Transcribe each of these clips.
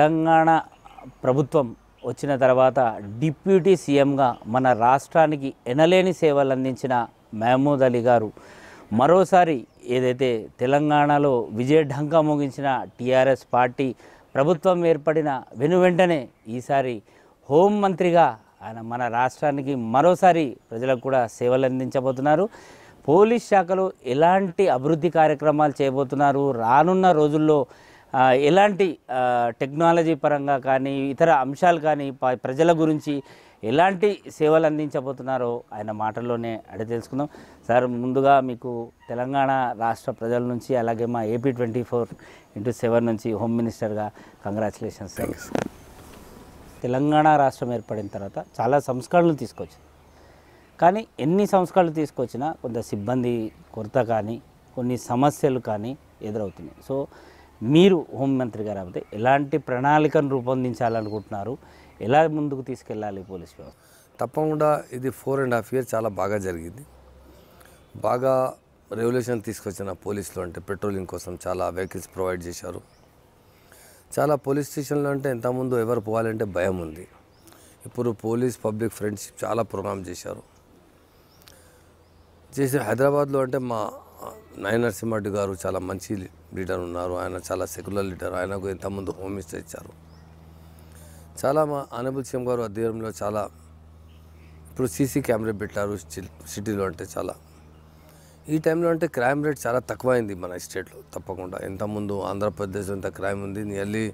తెలంగాణ ప్రభుత్వం వచ్చిన తర్వాత డిప్యూటీ సీఎంగా మన రాష్ట్రానికి ఎనలేని సేవలు అందించిన మహమూద్ అలీ గారు మరోసారి ఏదైతే తెలంగాణలో విజయఢంకా మోగించిన టీఆర్ఎస్ పార్టీ ప్రభుత్వం ఏర్పడిన వెనువెంటనే ఈసారి హోంమంత్రిగా ఆయన మన రాష్ట్రానికి మరోసారి ప్రజలకు కూడా సేవలు అందించబోతున్నారు. పోలీస్ శాఖలో ఎలాంటి అభివృద్ధి కార్యక్రమాలు చేయబోతున్నారు, రానున్న రోజుల్లో ఎలాంటి టెక్నాలజీ పరంగా కానీ ఇతర అంశాలు కానీ ప్రజల గురించి ఎలాంటి సేవలు అందించబోతున్నారో ఆయన మాటల్లోనే అడిగి తెలుసుకుందాం. సార్, ముందుగా మీకు తెలంగాణ రాష్ట్ర ప్రజల నుంచి అలాగే మా ఏపీ 24/7 నుంచి హోమ్ మినిస్టర్గా కంగ్రాచులేషన్స్ సార్. తెలంగాణ రాష్ట్రం ఏర్పడిన తర్వాత చాలా సంస్కరణలు తీసుకొచ్చింది. కానీ ఎన్ని సంస్కరణలు తీసుకొచ్చినా కొంత సిబ్బంది కొరత కానీ కొన్ని సమస్యలు కానీ ఎదురవుతున్నాయి. సో మీరు హోంమంత్రి గారు అయితే ఎలాంటి ప్రణాళికను రూపొందించాలనుకుంటున్నారు, ఎలా ముందుకు తీసుకెళ్ళాలి పోలీస్ వ్యవస్థ? తప్పకుండా ఇది 4.5 years చాలా బాగా జరిగింది. బాగా రెవల్యూషన్ తీసుకొచ్చిన పోలీసులు అంటే పెట్రోలింగ్ కోసం చాలా వెహికల్స్ ప్రొవైడ్ చేశారు. చాలా పోలీస్ స్టేషన్లో అంటే ఇంతకుముందు ఎవరు పోవాలంటే భయం ఉంది. ఇప్పుడు పోలీస్ పబ్లిక్ ఫ్రెండ్షిప్ చాలా ప్రోగ్రామ్ చేశారు. హైదరాబాద్లో అంటే మా నాయన నరసింహారెడ్డి గారు చాలా మంచి లీడర్ ఉన్నారు. ఆయన చాలా సెక్యులర్ లీడర్. ఆయనకు ఇంతకుముందు హోమ్ మినిస్టర్ ఇచ్చారు. చాలా మా ఆనరబుల్ సీఎం గారు అధ్యయనంలో చాలా ఇప్పుడు సీసీ కెమెరా పెట్టారు సిటీలో. అంటే చాలా ఈ టైంలో అంటే క్రైమ్ రేట్ చాలా తక్కువైంది మన స్టేట్లో. తప్పకుండా ఇంతకుముందు ఆంధ్రప్రదేశ్ అంత క్రైమ్ ఉంది, నియర్లీ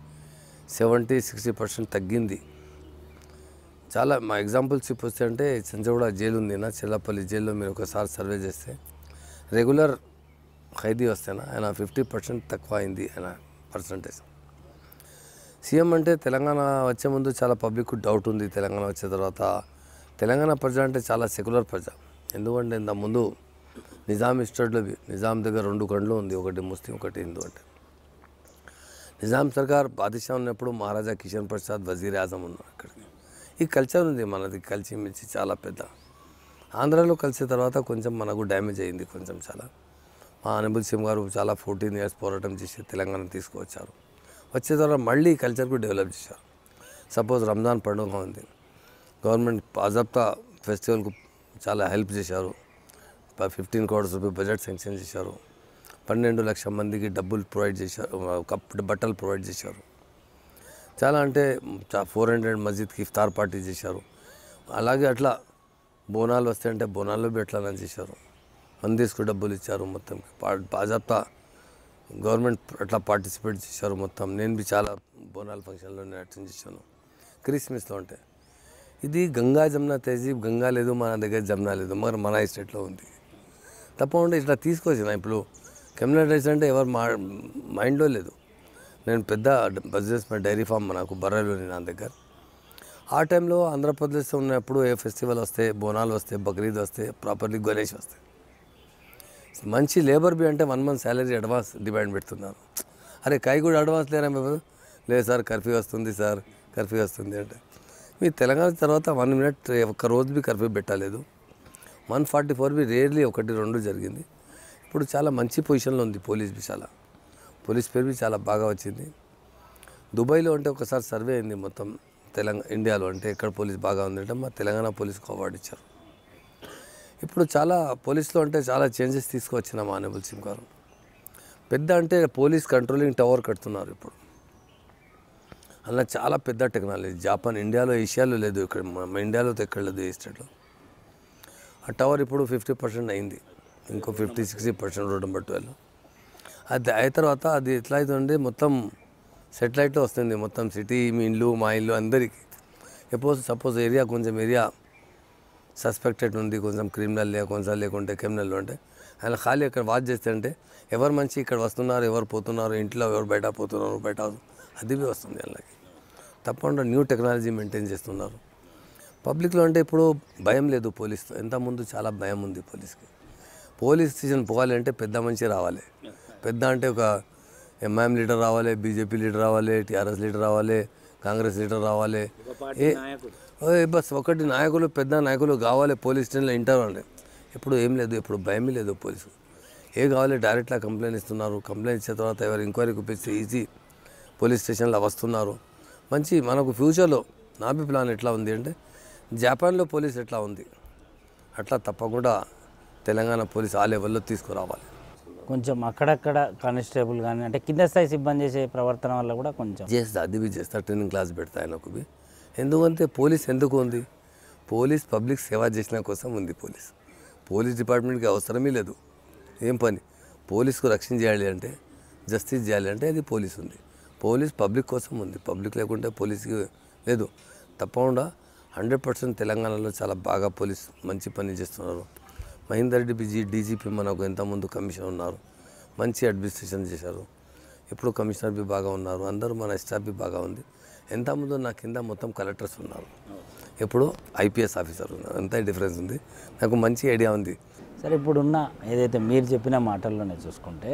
70-60% తగ్గింది. చాలా మా ఎగ్జాంపుల్స్ వస్తే అంటే సంజగూడ జైలు ఉంది నా చెల్లపల్లి జైల్లో మీరు ఒకసారి సర్వే చేస్తే రెగ్యులర్ ఖైదీ వస్తేనా ఆయన 50% తక్కువ అయింది ఆయన పర్సంటేజ్. సీఎం అంటే తెలంగాణ వచ్చే ముందు చాలా పబ్లిక్ డౌట్ ఉంది. తెలంగాణ వచ్చే తర్వాత తెలంగాణ ప్రజ అంటే చాలా సెక్యులర్ ప్రజ. ఎందుకంటే ఇంత ముందు నిజాం స్టేట్లో నిజాం దగ్గర 2 కండ్లు ఉంది, ఒకటి ముస్లిం ఒకటి హిందూ. అంటే నిజాం సర్కార్ బాదిషా ఉన్నప్పుడు మహారాజా కిషన్ ప్రసాద్ వజీర్ ఆజం ఉన్నారు. అక్కడికి ఈ కల్చర్ ఉంది మనది, కలిసిమెలిసి చాలా పెద్ద. ఆంధ్రాలో కలిసిన తర్వాత కొంచెం మనకు డ్యామేజ్ అయింది కొంచెం చాలా. మా ఆనరబుల్ సీఎం గారు చాలా 14 years పోరాటం చేసి తెలంగాణ తీసుకువచ్చారు. వచ్చే తర్వాత మళ్ళీ ఈ కల్చర్కు డెవలప్ చేశారు. సపోజ్ రంజాన్ పండుగ ఉంది, గవర్నమెంట్ బాజాబ్తా ఫెస్టివల్కు చాలా హెల్ప్ చేశారు. 15 crores రూపీ బడ్జెట్ శాంక్షన్ చేశారు. 12 లక్షల మందికి డబ్బులు ప్రొవైడ్ చేశారు, బట్టలు ప్రొవైడ్ చేశారు. చాలా అంటే 400 మస్జిద్కి ఇఫ్తార్ పార్టీ చేశారు. అలాగే అట్లా బోనాలు వస్తే అంటే బోనాల్లో ఎట్లా చేశారు. మందిస్కు డబ్బులు ఇచ్చారు. మొత్తం బాజాబ్తా గవర్నమెంట్ అట్లా పార్టిసిపేట్ చేశారు మొత్తం. నేను చాలా బోనాల ఫంక్షన్లో నేను అటెండ్ చేశాను. క్రిస్మస్లో అంటే ఇది గంగా జమున తహజీబ్, గంగా లేదు మన దగ్గర, జమున లేదు మరి మన స్టేట్లో ఉంది. తప్పకుండా ఇట్లా తీసుకొచ్చిన. ఇప్పుడు కమ్యూనిటీ రైట్స్ అంటే ఎవరు మైండ్లో లేదు. నేను పెద్ద బిజినెస్ డైరీ ఫామ్ నాకు బర్రెలు నా దగ్గర. ఆ టైంలో ఆంధ్రప్రదేశ్లో ఉన్నప్పుడు ఏ ఫెస్టివల్ వస్తే, బోనాలు వస్తే, బక్రీద్ వస్తే, ప్రాపర్లీ గణేష్ వస్తే మంచి లేబర్ బి అంటే 1 month శాలరీ అడ్వాన్స్ డిమాండ్ పెడుతున్నారు. అరే కాయ కూడా అడ్వాన్స్ లేరా మేము? లేదు సార్ కర్ఫ్యూ వస్తుంది సార్, కర్ఫ్యూ వస్తుంది అంటే. మీ తెలంగాణ తర్వాత 1 minute ఒక్క రోజు బి కర్ఫ్యూ పెట్టలేదు. 144 బి రేర్లీ 1-2 జరిగింది. ఇప్పుడు చాలా మంచి పొజిషన్లో ఉంది పోలీస్ బి. చాలా పోలీస్ పేరు బి చాలా బాగా వచ్చింది. దుబాయ్లో అంటే ఒకసారి సర్వే అయింది మొత్తం ఇండియాలో అంటే ఎక్కడ పోలీస్ బాగా ఉందంటే మా తెలంగాణ పోలీస్కి అవార్డు ఇచ్చారు. ఇప్పుడు చాలా పోలీస్లో అంటే చాలా చేంజెస్ తీసుకువచ్చిన మా ఆనరబుల్ సీఎం గారు. పెద్ద అంటే పోలీస్ కంట్రోలింగ్ టవర్ కడుతున్నారు ఇప్పుడు. అలా చాలా పెద్ద టెక్నాలజీ. జాపాన్, ఇండియాలో, ఏషియాలో లేదు, ఇక్కడ మన ఇండియాలో ఎక్కడ లేదు ఏ స్టేట్లో. ఆ టవర్ ఇప్పుడు 50% అయింది, ఇంకో 50-60% రోడ్ నెంబర్ 12. అది అయిన తర్వాత అది ఎట్లా అవుతుందంటే మొత్తం సెటిలైట్లో వస్తుంది మొత్తం సిటీ, మీ ఇల్లు మా ఇల్లు అందరికీ. సపోజ్ ఏరియా కొంచెం ఏరియా సస్పెక్టెడ్ ఉంది, కొంచెం క్రిమినల్ కొంచెం లేకుంటే క్రిమినల్ అంటే ఆయన ఖాళీ అక్కడ వాచ్ చేస్తే అంటే ఎవరు మంచి ఇక్కడ వస్తున్నారు, ఎవరు పోతున్నారు, ఇంట్లో ఎవరు బయట పోతున్నారు, బయట అది బి వస్తుంది వాళ్ళకి. తప్పకుండా న్యూ టెక్నాలజీ మెయింటైన్ చేస్తున్నారు. పబ్లిక్లో అంటే ఇప్పుడు భయం లేదు పోలీస్తో. ఇంతకుముందు చాలా భయం ఉంది పోలీస్కి. పోలీస్ స్టేషన్ పోవాలంటే పెద్ద మనిషి రావాలి. పెద్ద అంటే ఒక ఎంఐఎం లీడర్ రావాలి, బీజేపీ లీడర్ రావాలి, టీఆర్ఎస్ లీడర్ రావాలి, కాంగ్రెస్ లీడర్ రావాలి. బస్ ఒకటి నాయకులు, పెద్ద నాయకులు కావాలి పోలీస్ స్టేషన్లో ఇంటర్ అంటే. ఇప్పుడు ఏం లేదు, ఇప్పుడు భయం లేదు పోలీసు. ఏ కావాలి డైరెక్ట్గా కంప్లైంట్ ఇస్తున్నారు. కంప్లైంట్ ఇచ్చిన తర్వాత ఎవరు ఎంక్వైరీ చూపిస్తే ఈజీ పోలీస్ స్టేషన్లో వస్తున్నారు. మంచి మనకు ఫ్యూచర్లో నా ప్లాన్ ఎట్లా ఉంది అంటే జపాన్లో పోలీస్ ఎట్లా ఉంది అట్లా తప్పకుండా తెలంగాణ పోలీస్ ఆ లెవెల్లో తీసుకురావాలి. కొంచెం అక్కడక్కడ కానిస్టేబుల్ కానీ అంటే కింద స్థాయి సిబ్బంది చేసే ప్రవర్తన వల్ల కూడా కొంచెం చేస్తా, అది చేస్తా, ట్రైనింగ్ క్లాస్ పెడతా ఆయనకు. ఎందుకంటే పోలీస్ ఎందుకు ఉంది? పోలీస్ పబ్లిక్ సేవ చేసిన కోసం ఉంది. పోలీస్ డిపార్ట్మెంట్కి అవసరమే లేదు. ఏం పని? పోలీస్కు రక్షణ చేయాలి అంటే, జస్టిస్ చేయాలి అంటే అది పోలీస్ ఉంది. పోలీస్ పబ్లిక్ కోసం ఉంది. పబ్లిక్ లేకుంటే పోలీస్కి లేదు. తప్పకుండా 100% తెలంగాణలో చాలా బాగా పోలీస్ మంచి పని చేస్తున్నారు. మహేందర్ రెడ్డి డీజీపీ మనకు ఎంతమంది కమిషనర్ ఉన్నారు, మంచి అడ్మినిస్ట్రేషన్ చేశారు. ఇప్పుడు కమిషనర్ బి బాగా ఉన్నారు, అందరూ మన స్టాఫ్ బి బాగా ఉంది. ఎంతమంది నా కింద మొత్తం కలెక్టర్స్ ఉన్నారు, ఇప్పుడు ఐపీఎస్ ఆఫీసర్ ఉన్నారు. అంత డిఫరెన్స్ ఉంది. నాకు మంచి ఐడియా ఉంది. సరే, ఇప్పుడున్న ఏదైతే మీరు చెప్పిన మాటల్లోనే చూసుకుంటే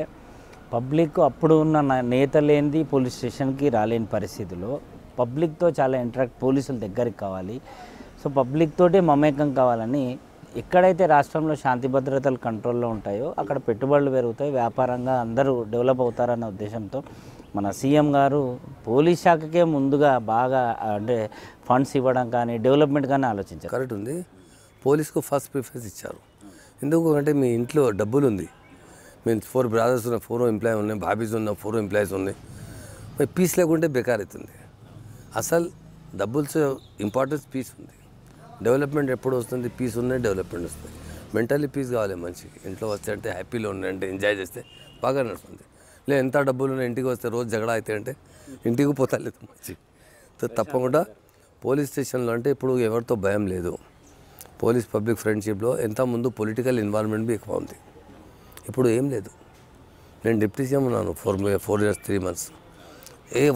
పబ్లిక్ అప్పుడు ఉన్న నేత లేనిది పోలీస్ స్టేషన్కి రాలేని పరిస్థితిలో పబ్లిక్తో చాలా ఇంటరాక్ట్ పోలీసుల దగ్గరికి కావాలి. సో పబ్లిక్ తోటే మమేకం కావాలని ఎక్కడైతే రాష్ట్రంలో శాంతి భద్రతలు కంట్రోల్లో ఉంటాయో అక్కడ పెట్టుబడులు పెరుగుతాయి, వ్యాపారంగా అందరూ డెవలప్ అవుతారన్న ఉద్దేశంతో మన సీఎం గారు పోలీస్ శాఖకే ముందుగా బాగా అంటే ఫండ్స్ ఇవ్వడం కానీ డెవలప్మెంట్ కానీ ఆలోచించారు. కరెక్ట్ ఉంది. పోలీస్కు ఫస్ట్ ప్రిఫరెన్స్ ఇచ్చారు. ఎందుకు అంటే మీ ఇంట్లో డబ్బులు ఉంది, మీ 4 బ్రదర్స్ ఉన్న 4 ఎంప్లాయీ ఉన్నాయి, బాబీస్ ఉన్న 4 ఎంప్లాయీస్ ఉన్నాయి. మరి పీస్ లేకుంటే బేకార్ అవుతుంది. అసలు డబ్బులు ఇంపార్టెన్స్ పీస్ ఉంది. డెవలప్మెంట్ ఎప్పుడు వస్తుంది? పీస్ ఉన్నాయి, డెవలప్మెంట్ వస్తుంది. మెంటల్లీ పీస్ కావాలి మనిషికి. ఇంట్లో వస్తే అంటే హ్యాపీలో ఉన్నాయంటే ఎంజాయ్ చేస్తే బాగా నడుస్తుంది. లేదు ఎంత డబ్బులు ఉన్నాయి ఇంటికి వస్తే రోజు జగడా అయితే అంటే ఇంటికి పోతలేదు మంచి. తప్పకుండా పోలీస్ స్టేషన్లో అంటే ఇప్పుడు ఎవరితో భయం లేదు. పోలీస్ పబ్లిక్ ఫ్రెండ్షిప్లో ఎంత ముందు పొలిటికల్ ఇన్వాల్వ్మెంట్ బి ఎక్కువ ఉంది. ఇప్పుడు ఏం లేదు. నేను డిప్యూటీ సీఎం ఉన్నాను 4 years 3 months.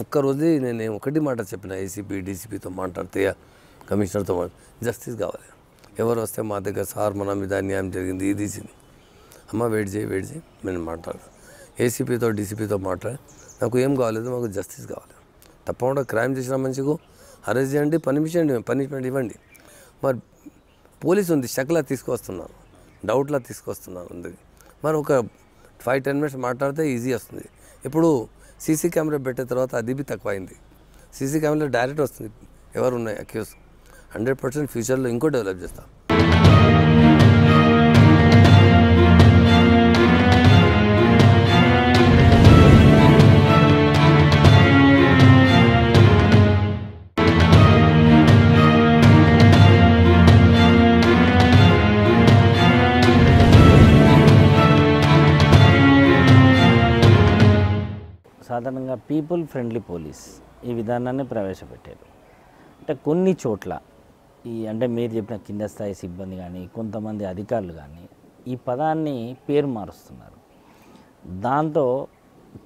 ఒక్కరోజు నేను ఒకటి మాట చెప్పిన, ఏసీపీ డీసీపీతో మాట్లాడితే కమిషనర్తో జస్టిస్ కావాలి. ఎవరు వస్తే మా దగ్గర సార్ మన మీద అన్యాయం జరిగింది ఇది అమ్మ వెయిట్ చేయి నేను మాట్లాడతాను. ఏసీపీతో డీసీపీతో మాట్లాడి నాకు ఏం కావాలేదు, మాకు జస్టిస్ కావాలి. తప్పకుండా క్రైమ్ చేసిన మనిషికు అరెస్ట్ చేయండి, పనిష్మెంట్ ఇవ్వండి. మరి పోలీసు ఉంది శకలా తీసుకొస్తున్నారు, డౌట్లా తీసుకొస్తున్నారు అందరికి. మరి ఒక 5-10 minutes మాట్లాడితే ఈజీ వస్తుంది. ఇప్పుడు సీసీ కెమెరా పెట్టిన తర్వాత అది బి తక్కువ అయింది. సీసీ కెమెరా డైరెక్ట్ వస్తుంది ఎవరు ఉన్నాయి అక్యూస్. 100% ఫ్యూచర్లో ఇంకో డెవలప్ చేస్తాం. సాధారణంగా పీపుల్ ఫ్రెండ్లీ పోలీస్ ఈ విధానాన్ని ప్రవేశపెట్టారు. అంటే కొన్ని చోట్ల అంటే మీరు చెప్పిన కింద స్థాయి సిబ్బంది కానీ కొంతమంది అధికారులు కానీ ఈ పదాన్ని పేరు మారుస్తున్నారు. దాంతో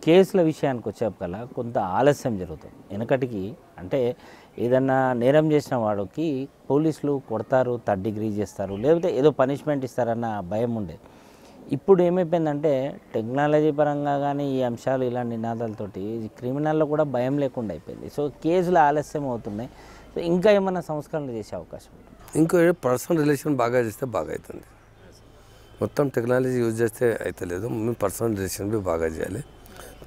కేసుల విషయానికి వచ్చేకల్లా కొంత ఆలస్యం జరుగుతుంది. వెనకటికి అంటే ఏదన్నా నేరం చేసిన వాడికి పోలీసులు కొడతారు, 3rd degree చేస్తారు, లేకపోతే ఏదో పనిష్మెంట్ ఇస్తారన్న భయం ఉండేది. ఇప్పుడు ఏమైపోయిందంటే టెక్నాలజీ పరంగా కానీ ఈ అంశాలు ఇలాంటి నినాదాలతోటి క్రిమినల్లో కూడా భయం లేకుండా అయిపోయింది. సో కేసులు ఆలస్యం అవుతున్నాయి. సో ఇంకా ఏమైనా సంస్కరణలు చేసే అవకాశం ఉంటుంది? ఇంకో పర్సనల్ రిలేషన్ బాగా చేస్తే బాగా అవుతుంది. మొత్తం టెక్నాలజీ యూజ్ చేస్తే అయితే లేదు, మేము పర్సనల్ రిలేషన్ బి బాగా చేయాలి.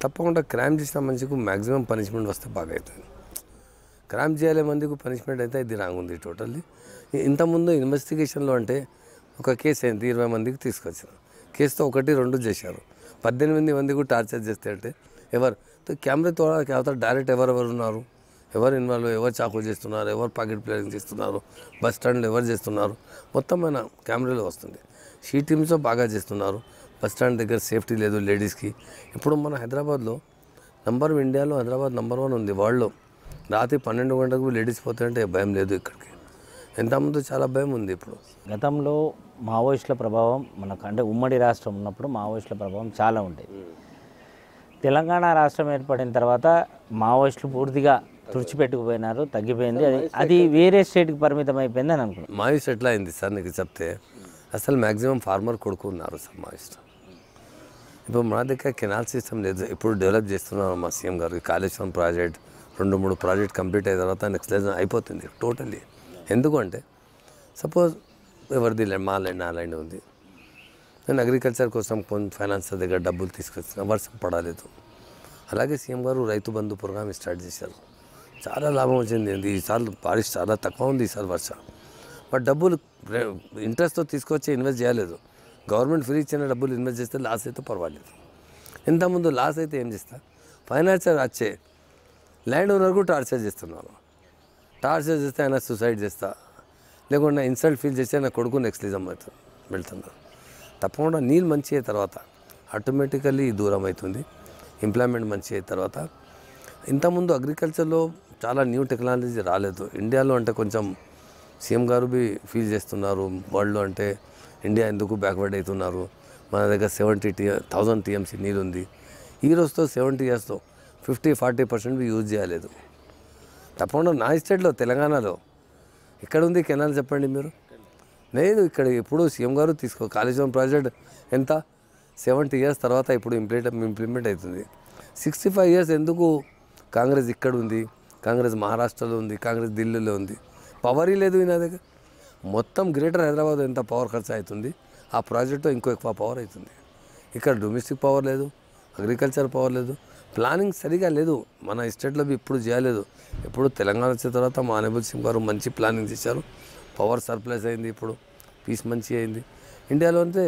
తప్పకుండా క్రైమ్ చేసిన మందికి మ్యాక్సిమం పనిష్మెంట్ వస్తే బాగా అవుతుంది. క్రైమ్ చేయాలి మందికి పనిష్మెంట్ అయితే ఇది రాంగ్ ఉంది టోటల్లీ. ఇంతకుముందు ఇన్వెస్టిగేషన్లో అంటే ఒక కేసు అయింది, 20 మందికి తీసుకొచ్చారు. కేసుతో 1-2 చేశారు. 18 మందికి టార్చర్ చేస్తే అంటే ఎవరు కెమెరాతో అవుతారు డైరెక్ట్ ఎవరెవరు ఉన్నారు, ఎవరు ఇన్వాల్వ్, ఎవరు చాకు చేస్తున్నారు, ఎవరు పాకెట్ ప్లేయింగ్ చేస్తున్నారు, బస్ స్టాండ్లో ఎవరు చేస్తున్నారు, మొత్తం మన కెమెరాలో వస్తుంది. షీ టీమ్స్తో బాగా చేస్తున్నారు. బస్ స్టాండ్ దగ్గర సేఫ్టీ లేదు లేడీస్కి. ఇప్పుడు మన హైదరాబాద్లో ఇండియాలో హైదరాబాద్ నెంబర్ 1 ఉంది వరల్డ్లో. రాత్రి 12 గంటలకు లేడీస్ పోతాయంటే భయం లేదు ఇక్కడికి. ఎంతమంది చాలా భయం ఉంది. ఇప్పుడు గతంలో మావోయిస్టుల ప్రభావం మనకు అంటే ఉమ్మడి రాష్ట్రం ఉన్నప్పుడు మావోయిస్టుల ప్రభావం చాలా ఉండేది. తెలంగాణ రాష్ట్రం ఏర్పడిన తర్వాత మావోయిస్టులు పూర్తిగా తుడిచిపెట్టుకుపోయినారు, తగ్గిపోయింది. అది వేరే స్టేట్కి పరిమితం అయిపోయింది అని అనుకున్నాను. మావోయిస్ట్ ఎట్లా అయింది సార్ నీకు చెప్తే, అసలు మ్యాక్సిమం ఫార్మర్ కొడుకున్నారు సార్ మావోయిస్ట్. ఇప్పుడు మన దగ్గర కెనాల్ సిస్టమ్ లేదు. ఇప్పుడు డెవలప్ చేస్తున్నారు మా సీఎం గారు. కాళేశ్వరం ప్రాజెక్ట్ 2-3 ప్రాజెక్ట్ కంప్లీట్ అయిన తర్వాత నెక్స్ట్ లెవెల్ అయిపోతుంది టోటల్లీ. ఎందుకంటే సపోజ్ ఎవరిది మా ల్యాండ్ నా ల్యాండ్ ఉంది, నేను అగ్రికల్చర్ కోసం కొంచెం ఫైనాన్స్ దగ్గర డబ్బులు తీసుకొచ్చిన వర్షం పడలేదు. అలాగే సీఎం గారు రైతు బంధు ప్రోగ్రామ్ స్టార్ట్ చేశారు. చాలా లాభం వచ్చింది. ఈసారి బారిష్ చాలా తక్కువ ఉంది ఈసారి వర్ష. బట్ డబ్బులు ఇంట్రెస్ట్తో తీసుకొచ్చి ఇన్వెస్ట్ చేయలేదు. గవర్నమెంట్ ఫ్రీ ఇచ్చిన డబ్బులు ఇన్వెస్ట్ చేస్తే లాస్ అయితే పర్వాలేదు. ఇంతకుముందు లాస్ అయితే ఏం చేస్తా, ఫైనాన్షియల్ వచ్చే ల్యాండ్ ఓనర్కు టార్చర్ చేస్తున్నారు. టార్చర్ చేస్తే ఆయన సూసైడ్ చేస్తా, లేకుండా ఇన్సల్ట్ ఫీల్ చేస్తే నా కొడుకు నెక్స్ట్లిజం అవుతుంది వెళ్తున్నారు. తప్పకుండా నీళ్ళు మంచి అయిన తర్వాత ఆటోమేటికల్లీ దూరం అవుతుంది. ఎంప్లాయ్మెంట్ మంచి అయిన తర్వాత ఇంతకుముందు అగ్రికల్చర్లో చాలా న్యూ టెక్నాలజీ రాలేదు ఇండియాలో. అంటే కొంచెం సీఎం గారు బి ఫీల్ చేస్తున్నారు వరల్డ్లో, అంటే ఇండియా ఎందుకు బ్యాక్వర్డ్ అవుతున్నారు. మన దగ్గర 70,000 TMC నీరు ఉంది. ఈ రోజుతో 70 yearsతో 50-40% బి యూజ్ చేయలేదు. తప్పకుండా నా స్టేట్లో తెలంగాణలో ఇక్కడ ఉంది కెనాల్ చెప్పండి మీరు, లేదు. ఇక్కడ ఇప్పుడు సీఎం గారు కాళేశ్వరం ప్రాజెక్ట్ ఎంత 70 years తర్వాత ఇప్పుడు ఇంప్లిమెంట్ అవుతుంది. 65 years ఎందుకు కాంగ్రెస్ ఇక్కడ ఉంది, కాంగ్రెస్ మహారాష్ట్రలో ఉంది, కాంగ్రెస్ ఢిల్లీలో ఉంది. పవర్ లేదు ఈయన దగ్గర. మొత్తం గ్రేటర్ హైదరాబాద్ ఎంత పవర్ ఖర్చు అవుతుంది, ఆ ప్రాజెక్టులో ఇంకో ఎక్కువ పవర్ అవుతుంది. ఇక్కడ డొమెస్టిక్ పవర్ లేదు, అగ్రికల్చర్ పవర్ లేదు, ప్లానింగ్ సరిగా లేదు. మన స్టేట్లో ఇప్పుడు చేయలేదు. ఇప్పుడు తెలంగాణ వచ్చిన తర్వాత మా ఆనరబుల్ సీఎం గారు మంచి ప్లానింగ్ చేశారు. పవర్ సర్ప్లస్ అయింది, ఇప్పుడు పీస్ మంచి అయింది. ఇండియాలో అంటే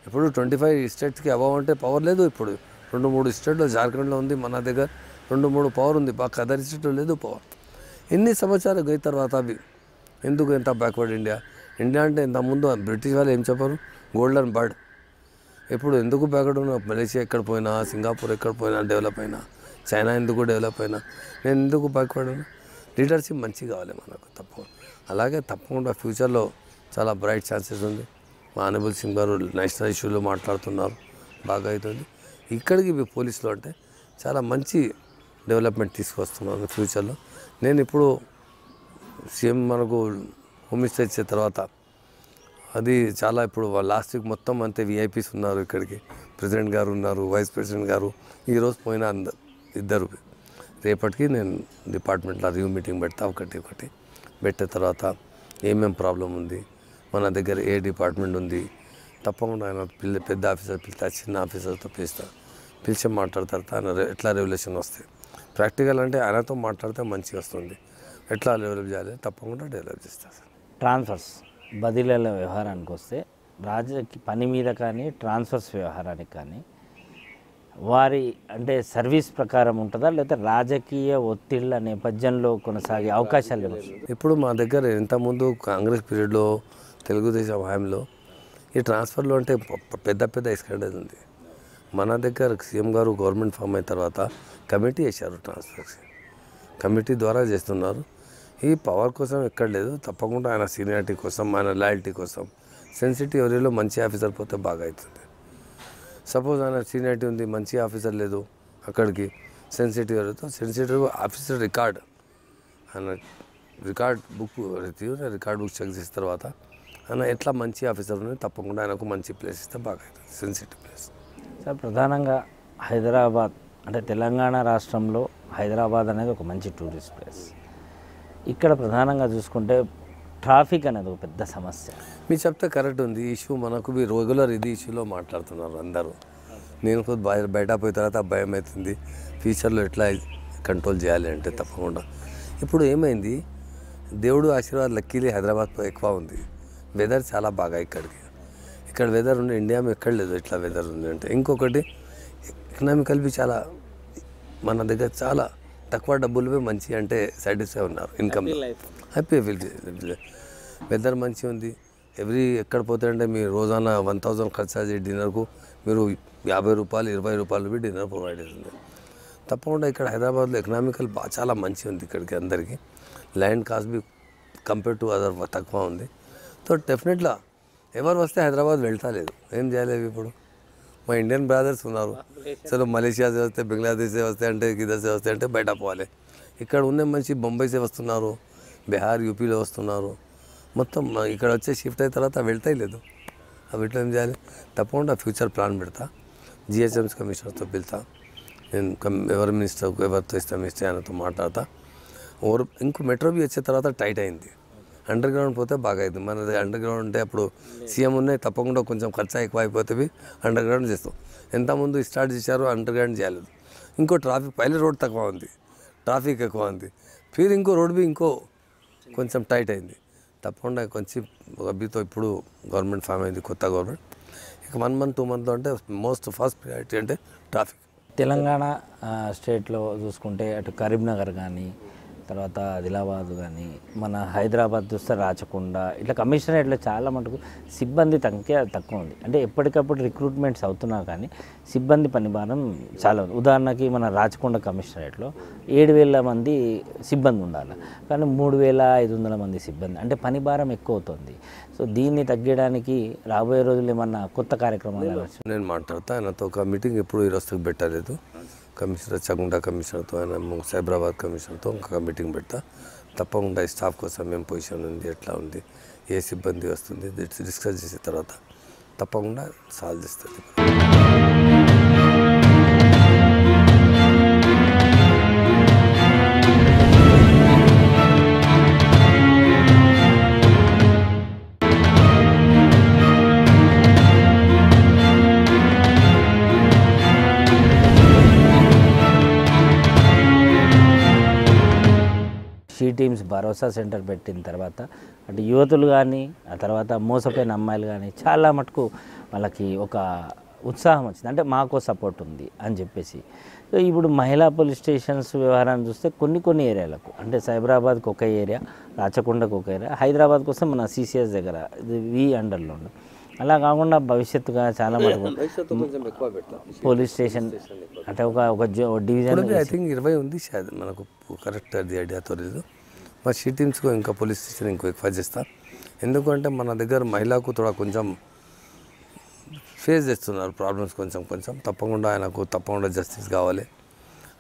ఇప్పుడు 25 స్టేట్స్కి అబవ్ అంటే పవర్ లేదు. ఇప్పుడు 2-3 స్టేట్లో జార్ఖండ్లో ఉంది, మన దగ్గర 2-3 పవర్ ఉంది. బాగా అదర్ స్టేట్లో లేదు పవర్. ఎన్ని సంవత్సరాలు పోయిన తర్వాత అవి ఎందుకు ఎంత బ్యాక్వర్డ్ ఇండియా అంటే ఇంత ముందు బ్రిటిష్ వాళ్ళు ఏం చెప్పారు, గోల్డెన్ బర్డ్. ఇప్పుడు ఎందుకు బ్యాక్వర్డ్ ఉన్నా, మలేషియా ఎక్కడ పోయినా, సింగపూర్ ఎక్కడ పోయినా డెవలప్ అయినా, చైనా ఎందుకు డెవలప్ అయినా, నేను ఎందుకు బ్యాక్వర్డ్ ఉన్నా. లీడర్షిప్ మంచి కావాలి మనకు తప్పకుండా. అలాగే తప్పకుండా ఫ్యూచర్లో చాలా బ్రైట్ ఛాన్సెస్ ఉంది. మా ఆనరబుల్ సీఎం గారు నేషనల్ ఇష్యూలో మాట్లాడుతున్నారు, బాగా అవుతుంది. ఇక్కడికి పోలీసులు అంటే చాలా మంచి డెవలప్మెంట్ తీసుకొస్తున్నాను ఫ్యూచర్లో. నేను ఇప్పుడు సీఎం మనకు హోమ్ మినిస్టర్ ఇచ్చే తర్వాత అది చాలా ఇప్పుడు లాస్ట్ వీక్ మొత్తం అంతే విఐపీస్ ఉన్నారు. ఇక్కడికి ప్రెసిడెంట్ గారు ఉన్నారు, వైస్ ప్రెసిడెంట్ గారు. ఈరోజు పోయిన ఇద్దరు. రేపటికి నేను డిపార్ట్మెంట్లో రివ్యూ మీటింగ్ పెడతా. ఒకటి పెట్టిన తర్వాత ఏమేం ప్రాబ్లం ఉంది, మన దగ్గర ఏ డిపార్ట్మెంట్ ఉంది, తప్పకుండా ఆయన పెద్ద ఆఫీసర్ పిలుస్తా, చిన్న ఆఫీసర్తో పిలిచి మాట్లాడతారు. ఆయన ఎట్లా రెవల్యూషన్ వస్తాయి ప్రాక్టికల్ అంటే ఆయనతో మాట్లాడితే మంచిగా వస్తుంది. ఎట్లా డెవలప్ చేయాలి తప్పకుండా డెవలప్ చేస్తారు. ట్రాన్స్ఫర్స్ బదిలీల వ్యవహారానికి వస్తే రాజకీయ పని మీద కానీ ట్రాన్స్ఫర్స్ వ్యవహారానికి కానీ వారి అంటే సర్వీస్ ప్రకారం ఉంటుందా, లేకపోతే రాజకీయ ఒత్తిళ్ల నేపథ్యంలో కొనసాగే అవకాశాలు లేవు? ఇప్పుడు మా దగ్గర ఇంతకుముందు కాంగ్రెస్ పీరియడ్లో తెలుగుదేశం హయాంలో ఈ ట్రాన్స్ఫర్లో అంటే పెద్ద ఎక్స్పెండెన్స్ ఉంది. మన దగ్గర సీఎం గారు గవర్నమెంట్ ఫామ్ అయిన తర్వాత కమిటీ వేశారు, ట్రాన్స్ఫర్స్ కమిటీ ద్వారా చేస్తున్నారు. ఈ పవర్ కోసం ఎక్కడ లేదు, తప్పకుండా ఆయన సీనియారిటీ కోసం, ఆయన లాయల్టీ కోసం. సెన్సిటివ్ ఏరియాలో మంచి ఆఫీసర్ పోతే బాగా అవుతుంది. సపోజ్ ఆయన సీనియారిటీ ఉంది, మంచి ఆఫీసర్ లేదు, అక్కడికి సెన్సిటివ్ ఏరియాతో సెన్సిటివ్ ఆఫీసర్ రికార్డ్ ఆయన రికార్డ్ బుక్ చెక్ చేసిన తర్వాత ఆయన ఎట్లా మంచి ఆఫీసర్ ఉన్నాయి, తప్పకుండా ఆయనకు మంచి ప్లేస్ ఇస్తే బాగా అవుతుంది, సెన్సిటివ్ ప్లేస్. సార్, ప్రధానంగా హైదరాబాద్ అంటే తెలంగాణ రాష్ట్రంలో హైదరాబాద్ అనేది ఒక మంచి టూరిస్ట్ ప్లేస్. ఇక్కడ ప్రధానంగా చూసుకుంటే ట్రాఫిక్ అనేది ఒక పెద్ద సమస్య. మీరు చెప్తే కరెక్ట్ ఉంది. ఇష్యూ మనకు రెగ్యులర్ ఇది ఇష్యూలో మాట్లాడుతున్నారు అందరూ. నేను కొద్ది బయట పోయిన తర్వాత భయం అవుతుంది, ఫ్యూచర్లో ఎట్లా కంట్రోల్ చేయాలి అంటే తప్పకుండా. ఇప్పుడు ఏమైంది, దేవుడు ఆశీర్వాద్ లక్కీలీ హైదరాబాద్లో ఎక్కువ ఉంది. వెదర్ చాలా బాగా ఇక్కడ వెదర్ ఉంది, ఇండియాలో ఎక్కడ లేదు ఇట్లా వెదర్ ఉంది అంటే. ఇంకొకటి ఎకనామికల్ బి చాలా మన దగ్గర చాలా తక్కువ డబ్బులు మంచి అంటే సాటిస్ఫై ఉన్నారు, ఇన్కమ్ హ్యాపీ ఫీల్. వెదర్ మంచిగా ఉంది. ఎక్కడ పోతాయంటే మీరు రోజానా 1000 ఖర్చు అయ్యే డిన్నర్కు మీరు 50 రూపాయలు 20 రూపాయలు డిన్నర్ ప్రొవైడ్ అవుతుంది. తప్పకుండా ఇక్కడ హైదరాబాద్లో ఎకనామికల్ చాలా మంచిగా ఉంది. ఇక్కడికి అందరికీ land cost B compare to other తక్కువ ఉంది. సో డెఫినెట్గా ఎవరు వస్తే హైదరాబాద్ వెళ్తా లేదు, ఏం చేయలేవు. ఇప్పుడు మా ఇండియన్ బ్రదర్స్ ఉన్నారు, చలో మలేషియా से వస్తే, బంగ్లాదేశ్ से వస్తే అంటే, కిదర్ से వస్తే అంటే బయట పోవాలి. ఇక్కడ ఉన్న మంచి బొంబాయి से వస్తున్నారు, బీహార్ యూపీలో వస్తున్నారు. మొత్తం ఇక్కడ వచ్చే షిఫ్ట్ అయిన తర్వాత వెళ్తాయి లేదు. అవి ఇట్లా ఏం చేయాలి, తప్పకుండా ఫ్యూచర్ ప్లాన్ పెడతా. జిహెచ్ఎంసీ కమిషనర్తో పిలుతా, నేను ఎవరి మినిస్టర్ ఎవరితో ఇస్తాం ఇస్తే ఆయనతో మాట్లాడతా. ఇంకో మెట్రో బి వచ్చే తర్వాత టైట్ అయింది. అండర్ గ్రౌండ్ పోతే బాగా అవుతుంది. మన అండర్ గ్రౌండ్ ఉంటే అప్పుడు సీఎం ఉన్నాయి, తప్పకుండా కొంచెం ఖర్చు ఎక్కువ అయిపోతే అండర్ గ్రౌండ్ చేస్తాం. ఎంతమంది స్టార్ట్ చేశారు, అండర్ గ్రౌండ్ చేయలేదు. ఇంకో ట్రాఫిక్ పైలట్ రోడ్ తక్కువ ఉంది, ట్రాఫిక్ ఎక్కువ ఉంది. फिर इंको रोड भी इंको కొంచెం టైట్ అయింది. తప్పకుండా కొంచెం అభితో ఇప్పుడు గవర్నమెంట్ ఫామ్ అయింది, కొత్త గవర్నమెంట్. ఇక 1 month 2 month అంటే మోస్ట్ ఫస్ట్ ప్రయారిటీ అంటే ట్రాఫిక్. తెలంగాణ స్టేట్లో చూసుకుంటే అటు కరీంనగర్ కానీ, తర్వాత ఆదిలాబాద్ కానీ, మన హైదరాబాద్ చూస్తే రాచకొండ, ఇట్లా కమిషనరేట్లో చాలా మటుకు సిబ్బంది తక్కువ ఉంది. అంటే ఎప్పటికప్పుడు రిక్రూట్మెంట్స్ అవుతున్నా కానీ సిబ్బంది పనిభారం చాలా ఉంది. ఉదాహరణకి మన రాచకొండ కమిషనరేట్లో 7,000 మంది సిబ్బంది ఉండాలి, కానీ 3,500 మంది సిబ్బంది, అంటే పనిభారం ఎక్కువ అవుతుంది. సో దీన్ని తగ్గడానికి రాబోయే రోజులు ఏమన్నా కొత్త కార్యక్రమాలు నేను మాట్లాడతా. ఆయనతో ఒక మీటింగ్ ఎప్పుడు ఈ రోజుకి పెట్టలేదు. కమిషనర్ చగుండా కమిషనర్తో, ఆయన సైబరాబాద్ కమిషనర్తో ఒక మీటింగ్ పెడతా. తప్పకుండా స్టాఫ్ కోసం ఏం పొజిషన్ ఉంది, ఎట్లా ఉంది, ఏ సిబ్బంది వస్తుంది డిస్కస్ చేసిన తర్వాత తప్పకుండా సాల్వ్ చేస్తుంది. షీ టీమ్స్ భరోసా సెంటర్ పెట్టిన తర్వాత అంటే యువతులు కానీ, ఆ తర్వాత మోసపోయిన అమ్మాయిలు కానీ చాలా మటుకు వాళ్ళకి ఒక ఉత్సాహం వచ్చింది, అంటే మాకో సపోర్ట్ ఉంది అని చెప్పేసి. సో ఇప్పుడు మహిళా పోలీస్ స్టేషన్స్ వ్యవహారాన్ని చూస్తే కొన్ని ఏరియాలకు, అంటే సైబరాబాద్కి ఒక ఏరియా, రాచకొండకు ఒక ఏరియా, హైదరాబాద్కి వస్తే మన సిసిఎస్ దగ్గర ఇది అండర్లో ఉంది. అలా కాకుండా భవిష్యత్తుగా చాలా మటుకు పోలీస్ స్టేషన్ అంటే ఒక డివిజన్ ఐ థింక్ 20 ఉంది షాయద్, మనకు కరెక్ట్ అది ఐడియాతో లేదు. మా షీ టీమ్స్కు ఇంకా పోలీస్ స్టేషన్ ఇంకో ఎక్కువ చేస్తాం. ఎందుకంటే మన దగ్గర మహిళకు కొంచెం ఫేస్ చేస్తున్నారు ప్రాబ్లమ్స్ కొంచెం. తప్పకుండా జస్టిస్ కావాలి,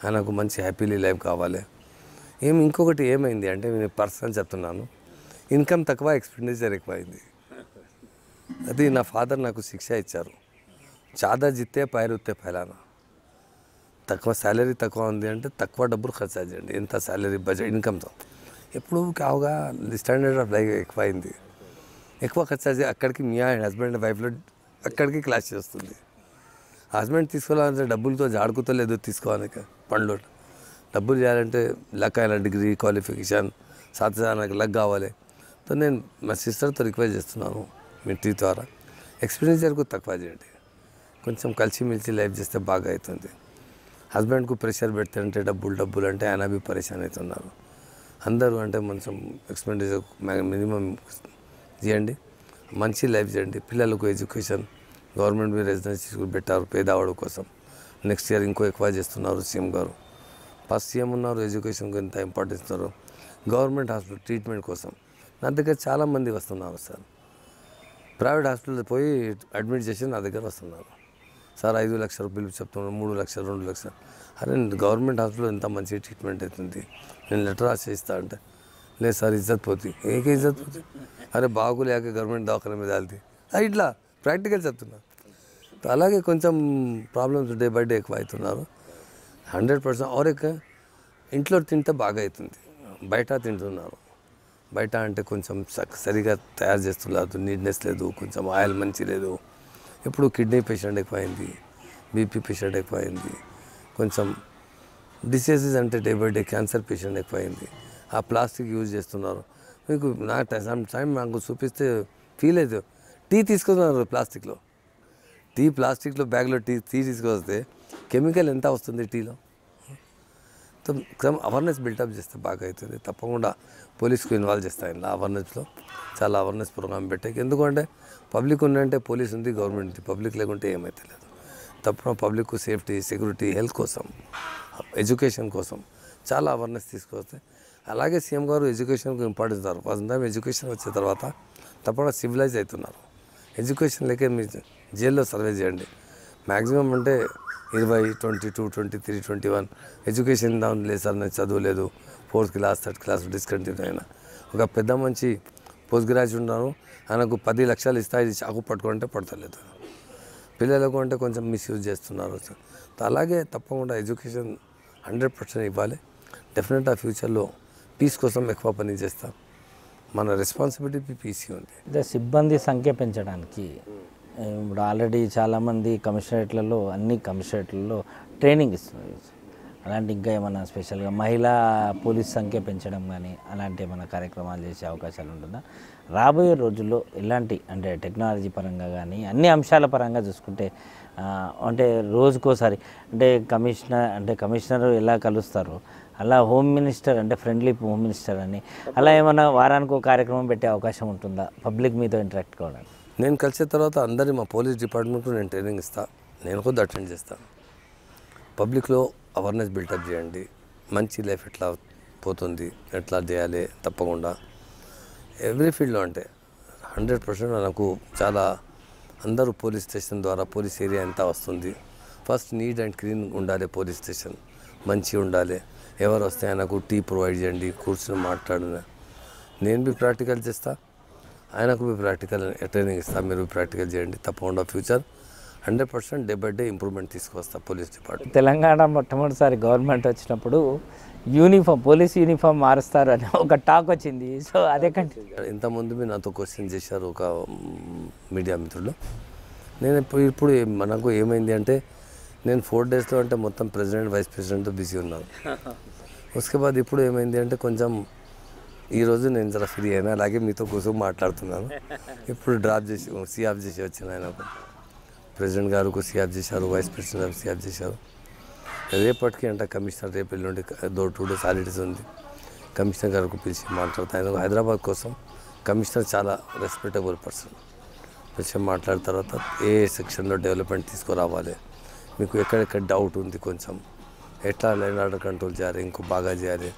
ఆయనకు మంచి హ్యాపీలీ లైఫ్ కావాలి. ఇంకొకటి ఏమైంది అంటే నేను పర్సనల్ చెప్తున్నాను, ఇన్కమ్ తక్కువ, ఎక్స్పెండిచర్ ఎక్కువ అయింది. అది నా ఫాదర్ నాకు శిక్ష ఇచ్చారు, చాదా జిత్తే పైరుత్తే ఫైలానా. తక్కువ శాలరీ తక్కువ ఉంది అంటే తక్కువ డబ్బులు ఖర్చు చేయండి. ఎంత శాలరీ బడ్జెట్ ఇన్కమ్తో ఎప్పుడు కావుగా స్టాండర్డ్ ఆఫ్ లైఫ్ ఎక్కువ అయింది. ఎక్కువ ఖర్చు చేసి అక్కడికి మీ హస్బెండ్ వైఫ్లో అక్కడికి క్లాష్ చేస్తుంది. హస్బెండ్ తీసుకోవాలంటే డబ్బులతో జాడుకుతలేదు, తీసుకోవాలని పండ్లు డబ్బులు చేయాలంటే లక్ అయిన డిగ్రీ క్వాలిఫికేషన్ నాకు లక్ కావాలి. సో నేను మా సిస్టర్తో రిక్వెస్ట్ చేస్తున్నాను మీ టీ ద్వారా ఎక్స్పెండిచర్కు తక్కువ చేయండి, కొంచెం కలిసిమెలిసి లైఫ్ చేస్తే బాగా అవుతుంది. హస్బెండ్కు ప్రెషర్ పెడితే అంటే డబ్బులు అంటే ఆయన బి పరేషాన్ అవుతున్నారు. అందరూ అంటే కొంచెం ఎక్స్పెండిచర్ మినిమం చేయండి, మంచి లైఫ్ చేయండి. పిల్లలకు ఎడ్యుకేషన్ గవర్నమెంట్ మీద రెసిడెన్సీ స్కూల్ పెట్టారు పేదవాడు కోసం. నెక్స్ట్ ఇయర్ ఇంకో ఎక్కువ చేస్తున్నారు సీఎం గారు. ఫస్ట్ సీఎం ఉన్నారు, ఎడ్యుకేషన్కి ఎంత ఇంపార్టెన్స్ ఇస్తున్నారు. గవర్నమెంట్ హాస్పిటల్ ట్రీట్మెంట్ కోసం నా దగ్గర చాలామంది వస్తున్నారు సార్. ప్రైవేట్ హాస్పిటల్ పోయి అడ్మిట్ చేసి నా దగ్గర వస్తున్నారు. సార్ 5 లక్షల రూపాయలు చెప్తున్నాను, 3 లక్షలు 2 లక్షలు. అరే గవర్నమెంట్ హాస్పిటల్లో ఎంత మంచి ట్రీట్మెంట్ అవుతుంది, నేను లెటర్ రాసి ఇస్తా అంటే లేదు సార్ ఇజ్జత్ పోతుంది. ఏకే ఇజ్జత్ పోతుంది, అరే బాగులేక గవర్నమెంట్ దవాఖాన మీద వెళ్తే ఇట్లా ప్రాక్టికల్ చెప్తున్నా. అలాగే కొంచెం ప్రాబ్లమ్స్ డే బై డే ఎక్కువ అవుతున్నారు. 100% ఆరెక్క ఇంట్లో తింటే బాగా అవుతుంది, బయట తింటున్నారు. బయట అంటే కొంచెం సరిగా తయారు చేస్తున్నారు, నీట్నెస్ లేదు, కొంచెం ఆయిల్ మంచి లేదు. ఇప్పుడు కిడ్నీ పేషెంట్ ఎక్కువైంది, బీపీ పేషెంట్ ఎక్కువైంది, కొంచెం డిసీజెస్ అంటే day by day cancer patient ఎక్కువైంది. ఆ ప్లాస్టిక్ యూజ్ చేస్తున్నారు. మీకు టైం నాకు చూపిస్తే ఫీల్ అవుతుంది. టీ తీసుకొస్తున్నారు ప్లాస్టిక్లో బ్యాగ్లో టీ తీసుకొస్తే కెమికల్ ఎంత వస్తుంది టీలో. అవేర్నెస్ బిల్డప్ చేస్తే బాగా అవుతుంది. తప్పకుండా పోలీస్కు ఇన్వాల్వ్ చేస్తాయి. ఇలా అవేర్నెస్లో చాలా అవేర్నెస్ ప్రోగ్రామ్ పెట్టాయి. ఎందుకంటే పబ్లిక్ ఉందంటే పోలీస్ ఉంది, గవర్నమెంట్ ఉంది. పబ్లిక్ లేకుంటే ఏమైతే లేదు. తప్పకుండా పబ్లిక్ సేఫ్టీ, సెక్యూరిటీ, హెల్త్ కోసం, ఎడ్యుకేషన్ కోసం చాలా అవేర్నెస్ తీసుకొస్తే. అలాగే సీఎం గారు ఎడ్యుకేషన్కు ఇంపార్టెన్స్ ఇస్తారు. ఫస్ట్ టైం ఎడ్యుకేషన్ వచ్చిన తర్వాత తప్పకుండా సివిలైజ్ అవుతున్నారు. ఎడ్యుకేషన్ లేకే మీరు జైల్లో సర్వే చేయండి. మ్యాక్సిమం అంటే 20, 22, 23, 21 ఎడ్యుకేషన్ దాని లేదు సార్, నేను చదువులేదు, 4th class 3rd class discontinue అయినా. ఒక పెద్ద మంచి పోస్ట్ గ్రాడ్యుయేట్ ఉన్నారు, ఆయనకు 10 లక్షలు ఇస్తాయి, చాకు పట్టుకుంటే పడతలేదు. పిల్లలకు అంటే కొంచెం మిస్యూజ్ చేస్తున్నారు. అలాగే తప్పకుండా ఎడ్యుకేషన్ 100% ఇవ్వాలి. డెఫినెట్గా ఫ్యూచర్లో పీస్ కోసం ఎక్కువ పని చేస్తాం. మన రెస్పాన్సిబిలిటీ పీసీ ఉంది. సిబ్బంది సంఖ్య పెంచడానికి ఇప్పుడు ఆల్రెడీ చాలామంది కమిషనరేట్లలో, అన్ని కమిషనరేట్లలో ట్రైనింగ్ ఇస్తున్నారు. అలాంటి ఇంకా ఏమైనా స్పెషల్గా మహిళా పోలీస్ సంఖ్య పెంచడం కానీ అలాంటి ఏమైనా కార్యక్రమాలు చేసే అవకాశాలు ఉంటుందా? రాబోయే రోజుల్లో ఎలాంటి అంటే టెక్నాలజీ పరంగా కానీ అన్ని అంశాల పరంగా చూసుకుంటే అంటే రోజుకోసారి అంటే కమిషనర్ ఎలా కలుస్తారో అలా హోమ్ మినిస్టర్ అంటే ఫ్రెండ్లీ హోమ్ మినిస్టర్ అని అలా ఏమైనా వారానికి ఒక కార్యక్రమం పెట్టే అవకాశం ఉంటుందా పబ్లిక్ మీతో ఇంటరాక్ట్ కావడానికి? నేను కలిసిన తర్వాత అందరి మా పోలీస్ డిపార్ట్మెంట్లో నేను ట్రైనింగ్ ఇస్తాను, నేను కూడా అటెండ్ చేస్తాను. పబ్లిక్లో అవేర్నెస్ బిల్డప్ చేయండి, మంచి లైఫ్ ఎట్లా పోతుంది, ఎట్లా చేయాలి తప్పకుండా ఎవ్రీ ఫీల్డ్లో అంటే 100% నాకు చాలా అందరూ పోలీస్ స్టేషన్ ద్వారా పోలీస్ ఏరియా ఎంత వస్తుంది. ఫస్ట్ నీట్ అండ్ క్లీన్ ఉండాలి, పోలీస్ స్టేషన్ మంచిగా ఉండాలి. ఎవరు వస్తే ఆయనకు టీ ప్రొవైడ్ చేయండి, కూర్చొని మాట్లాడిన నేను బి ప్రాక్టికల్ చేస్తా, ఆయనకు బి ప్రాక్టికల్ ట్రైనింగ్ ఇస్తా, మీరు ప్రాక్టికల్ చేయండి. తప్పకుండా future 100% day by day improvement తీసుకొస్తా పోలీస్ డిపార్ట్మెంట్. తెలంగాణ మొట్టమొదటిసారి గవర్నమెంట్ వచ్చినప్పుడు పోలీస్ యూనిఫామ్ మారుస్తారు అని ఒక టాక్ వచ్చింది. సో అదే ఇంతకుముందు మీరు నాతో క్వశ్చన్ చేశారు ఒక మీడియా మిత్రులు. నేను ఇప్పుడు మనకు ఏమైంది అంటే నేను 4 డేస్లో అంటే మొత్తం ప్రెసిడెంట్ వైస్ ప్రెసిడెంట్తో బిజీ ఉన్నాను. ఉస్కే బాద్ ఇప్పుడు ఏమైంది అంటే కొంచెం ఈరోజు నేను జర ఫ్రీ అయినా, అలాగే మీతో కూర్చొని మాట్లాడుతున్నాను. ఇప్పుడు డ్రాప్ చేసి సిఆఫ్ చేసి వచ్చిన ఆయనకు ప్రెసిడెంట్ గారికి సిఆఫ్ చేశారు, వైస్ ప్రెసిడెంట్ గారు సిఆఫ్ చేశారు. రేపటికి అంటే కమిషనర్ రేపు ఎల్లుండి 2 డేస్ హాలిడేస్ ఉంది, కమిషనర్ గారికి పిలిచి మాట్లాడతాను. హైదరాబాద్ కోసం కమిషనర్ చాలా రెస్పెక్టబుల్ పర్సన్, కొంచెం మాట్లాడిన తర్వాత ఏ సెక్షన్లో డెవలప్మెంట్ తీసుకురావాలి, మీకు ఎక్కడెక్కడ డౌట్ ఉంది, కొంచెం ఎట్లా లైన్ ఆర్డర్ కంట్రోల్ చేయాలి, ఇంకో బాగా చేయాలి.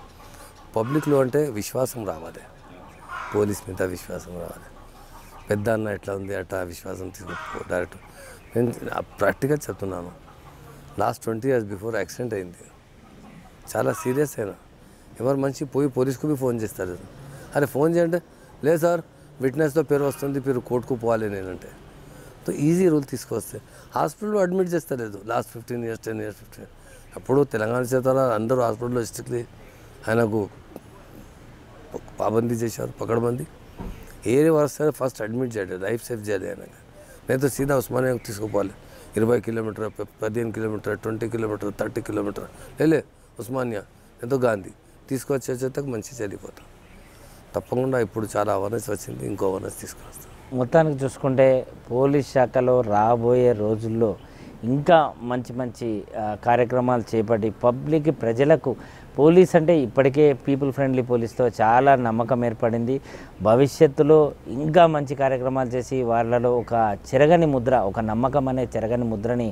పబ్లిక్లో అంటే విశ్వాసం రావాలి, పోలీస్ మీద విశ్వాసం రావాలి. పెద్ద అన్న ఎట్లా ఉంది అట్లా విశ్వాసం తీసుకు డైరెక్ట్. నేను ప్రాక్టికల్ చెప్తున్నాను. లాస్ట్ 20 years బిఫోర్ యాక్సిడెంట్ అయింది, చాలా సీరియస్ అయినా. ఎవరు మంచి పోలీస్కు ఫోన్ చేస్తారు, అరే ఫోన్ చేయండి, లేదు సార్ విట్నెస్లో పేరు వస్తుంది, మీరు కోర్టుకు పోవాలి నేనంటే. సో ఈజీ రూల్ తీసుకొస్తే హాస్పిటల్లో అడ్మిట్ చేస్తలేదు లాస్ట్ 15 years 10 years 15 years. అప్పుడు తెలంగాణ చేత అందరూ హాస్పిటల్లో స్ట్రిక్ట్లీ ఆయనకు పాబందీ చేశారు, పకడ్బందీ. ఏరే వస్తే ఫస్ట్ అడ్మిట్ చేయాలి, లైఫ్ సేఫ్ చేయాలి ఆయనకు. నేను సీదా ఉస్మానియాకు తీసుకుపోవాలి, 20 kilometers 15 kilometers 20 kilometers 30 kilometers లేలే ఉస్మానియా ఎంతో గాంధీ తీసుకొచ్చేసేందుకు మంచి చదివిపోతాం. తప్పకుండా ఇప్పుడు చాలా అవేర్నెస్ వచ్చింది, ఇంకో అవేర్నెస్ తీసుకొస్తాం. మొత్తానికి చూసుకుంటే పోలీస్ శాఖలో రాబోయే రోజుల్లో ఇంకా మంచి కార్యక్రమాలు చేపట్టి పబ్లిక్ ప్రజలకు పోలీస్ అంటే ఇప్పటికే పీపుల్ ఫ్రెండ్లీ పోలీస్తో చాలా నమ్మకం ఏర్పడింది. భవిష్యత్తులో ఇంకా మంచి కార్యక్రమాలు చేసి వాళ్ళలో ఒక చెరగని ముద్ర, ఒక నమ్మకం అనే చెరగని ముద్రని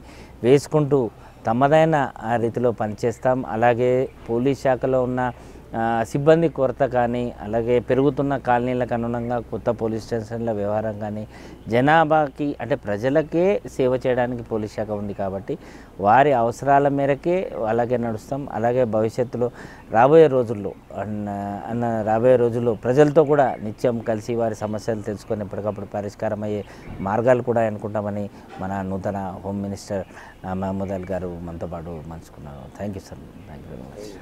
వేసుకుంటూ తమదైన రీతిలో పనిచేస్తాం. అలాగే పోలీస్ శాఖలో ఉన్న సిబ్బంది కొరత కానీ, అలాగే పెరుగుతున్న కాలనీలకు అనుగుణంగా కొత్త పోలీస్ స్టేషన్ల వ్యవహారం కానీ, జనాభాకి అంటే ప్రజలకే సేవ చేయడానికి పోలీస్ శాఖ ఉంది కాబట్టి వారి అవసరాల మేరకే అలాగే నడుస్తాం. అలాగే భవిష్యత్తులో రాబోయే రోజుల్లో ప్రజలతో కూడా నిత్యం కలిసి వారి సమస్యలు తెలుసుకొని ఎప్పటికప్పుడు పరిష్కారం అయ్యే మార్గాలు కూడా అనుకుంటామని మన నూతన హోమ్ మినిస్టర్ మహమూద్ అలీ గారు మనతో పాటు పంచుకున్నారు. Thank you sir, thank you very much.